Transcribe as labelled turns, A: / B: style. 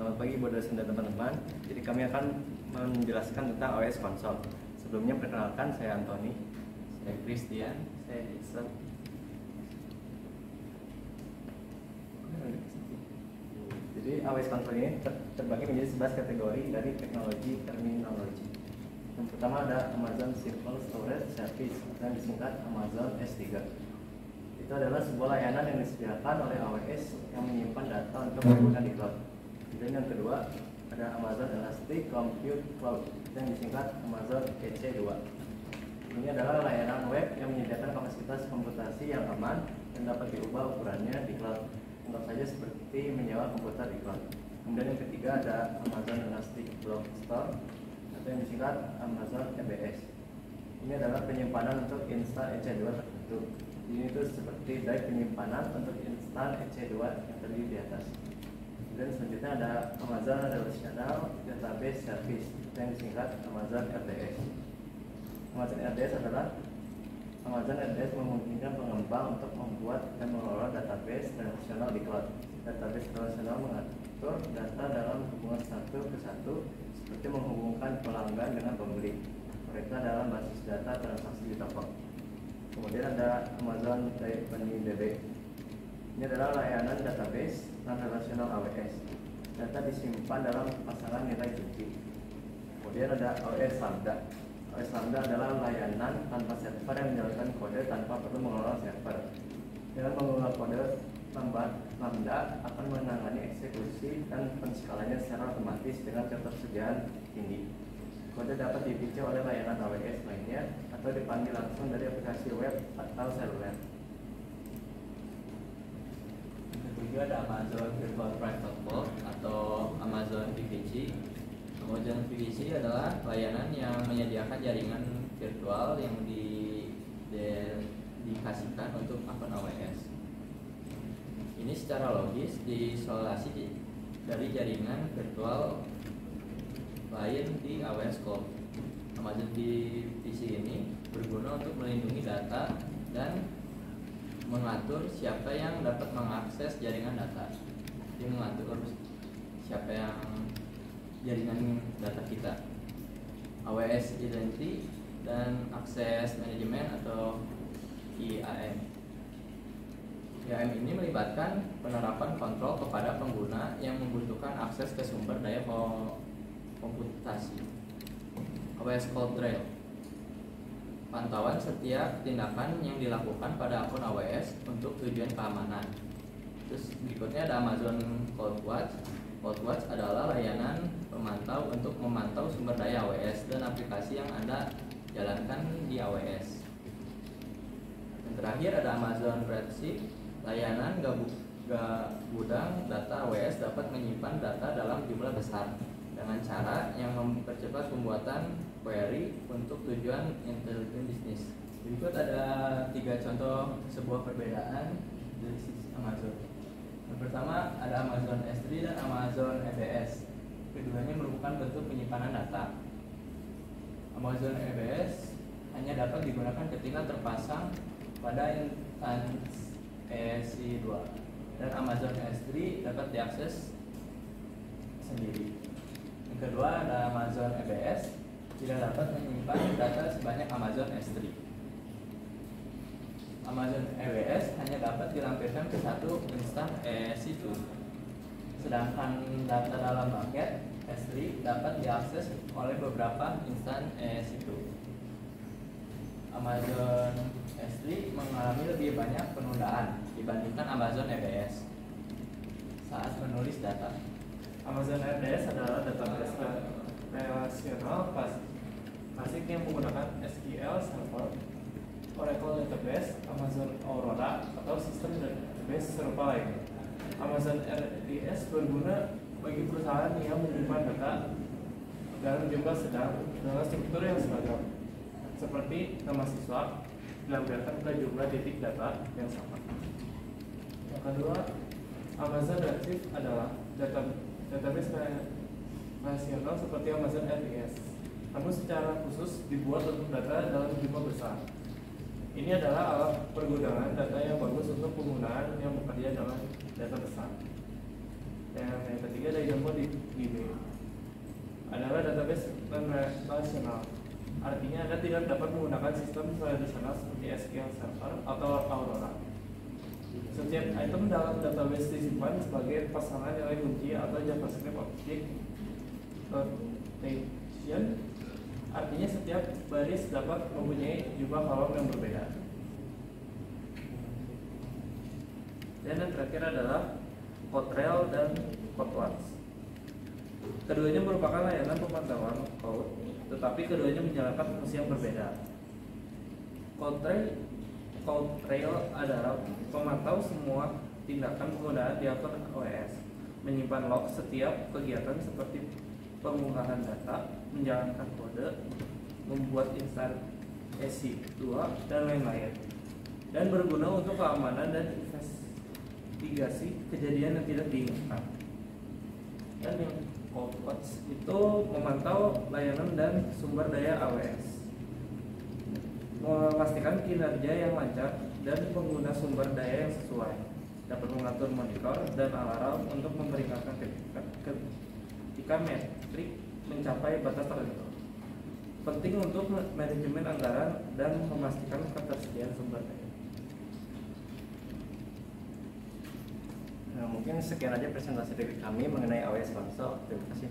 A: Selamat pagi buat dosen dan teman-teman. Jadi kami akan menjelaskan tentang OS Console. Sebelumnya perkenalkan, saya Anthony.
B: Saya Christian.
A: Saya Islam. Jadi OS Console ini terbagi menjadi 11 kategori dari teknologi terminologi. Yang pertama ada Amazon Simple Storage Service yang disingkat Amazon S3. Itu adalah sebuah layanan yang disediakan oleh AWS yang menyimpan data untuk digunakan di cloud. Dan yang kedua ada Amazon Elastic Compute Cloud yang disingkat Amazon EC2. Ini adalah layanan web yang menyediakan kapasitas komputasi yang aman dan dapat diubah ukurannya di cloud. Contoh saja seperti menyewa komputer di cloud. Kemudian yang ketiga ada Amazon Elastic Block Store atau yang disingkat Amazon EBS. Ini adalah penyimpanan untuk instan EC2 tertentu. Ini itu seperti drive penyimpanan untuk instan EC2 yang tadi di atas. Dan selanjutnya ada Amazon Relational Database Service yang disingkat Amazon RDS. Amazon RDS adalah Amazon RDS memungkinkan pengembang untuk membuat dan mengelola database relasional di cloud. Database relasional mengatur data dalam hubungan satu ke satu seperti menghubungkan pelanggan dengan pembeli. Mereka dalam basis data transaksi di toko. Kemudian ada Amazon DB. Ini adalah layanan database non-relational AWS. Data disimpan dalam pasangan nilai kunci. Kemudian ada AWS Lambda. AWS Lambda adalah layanan tanpa server yang menjalankan kode tanpa perlu mengelola server. Dengan mengelola kode, Lambda akan menangani eksekusi dan penskalanya secara otomatis dengan ketersediaan tinggi. Kode dapat dipicu oleh layanan AWS lainnya atau dipanggil langsung dari aplikasi web atau seluler.
B: Juga ada Amazon Virtual Private Cloud atau Amazon VPC. Amazon VPC adalah layanan yang menyediakan jaringan virtual yang dikasihkan untuk akun AWS. Ini secara logis diisolasi dari jaringan virtual lain di AWS Cloud. Amazon VPC ini berguna untuk melindungi data dan mengatur siapa yang dapat mengakses jaringan data. Dia mengatur siapa yang jaringan data kita. AWS Identity dan Access Management atau IAM. IAM ini melibatkan penerapan kontrol kepada pengguna yang membutuhkan akses ke sumber daya komputasi. AWS Cloud Trail. Pantauan setiap tindakan yang dilakukan pada akun AWS untuk tujuan keamanan. Terus berikutnya ada Amazon CloudWatch. CloudWatch adalah layanan pemantau untuk memantau sumber daya AWS dan aplikasi yang Anda jalankan di AWS. Yang terakhir ada Amazon Redshift. Layanan gudang data AWS dapat menyimpan data dalam jumlah besar dengan cara yang mempercepat pembuatan query untuk tujuan intelijen bisnis. Berikut ada 3 contoh sebuah perbedaan dari sisi Amazon. Yang pertama ada Amazon S3 dan Amazon EBS. Keduanya merupakan bentuk penyimpanan data. Amazon EBS hanya dapat digunakan ketika terpasang pada instansi EC2 dan Amazon S3 dapat diakses sendiri. Yang kedua ada Amazon EBS tidak dapat menyimpan data sebanyak Amazon S3. Amazon EBS hanya dapat dilampirkan ke satu instan EC2. Sedangkan data dalam paket S3 dapat diakses oleh beberapa instan EC2. Amazon S3 mengalami lebih banyak penundaan dibandingkan Amazon EBS saat menulis data.
C: Amazon RDS adalah database relasional klasik yang menggunakan SQL Server, Oracle Database, Amazon Aurora, atau sistem database serupa lainnya. Amazon RDS berguna bagi perusahaan yang menyimpan data dalam jumlah sedang dengan struktur yang seragam, seperti nama siswa dilampirkan ke jumlah titik data yang sama. Yang kedua, Amazon Redshift adalah database relasional seperti Amazon RDS, namun secara khusus dibuat untuk data dalam jumlah besar. Ini adalah alat pergudangan data yang bagus untuk penggunaan yang bekerja dalam data besar. Dan yang ketiga ketiga DynamoDB adalah database relasional. Artinya Anda tidak dapat menggunakan sistem tradisional seperti SQL Server atau Aurora. Setiap item dalam database disimpan sebagai pasangan nilai kunci atau JavaScript Object Notation. Artinya setiap baris dapat mempunyai jumlah kolom yang berbeda. Dan yang terakhir adalah Coderail dan CodeWatch. Keduanya merupakan layanan pemantauan code, tetapi keduanya menjalankan fungsi yang berbeda. Coderail adalah pemantau semua tindakan penggunaan di akun OS, menyimpan log setiap kegiatan seperti pengunggahan data, menjalankan kode, membuat instansi S2 dan lain-lain, dan berguna untuk keamanan dan investigasi kejadian yang tidak diinginkan. Dan yang CodeWatch itu memantau layanan dan sumber daya AWS, memastikan kinerja yang lancar dan pengguna sumber daya yang sesuai, dapat mengatur monitor dan alarm untuk memperingatkan ketika metrik mencapai batas tertentu. Penting untuk manajemen anggaran dan memastikan ketersediaan sumber daya.
A: Nah, mungkin sekian aja presentasi dari kami mengenai AWS Console. Terima kasih.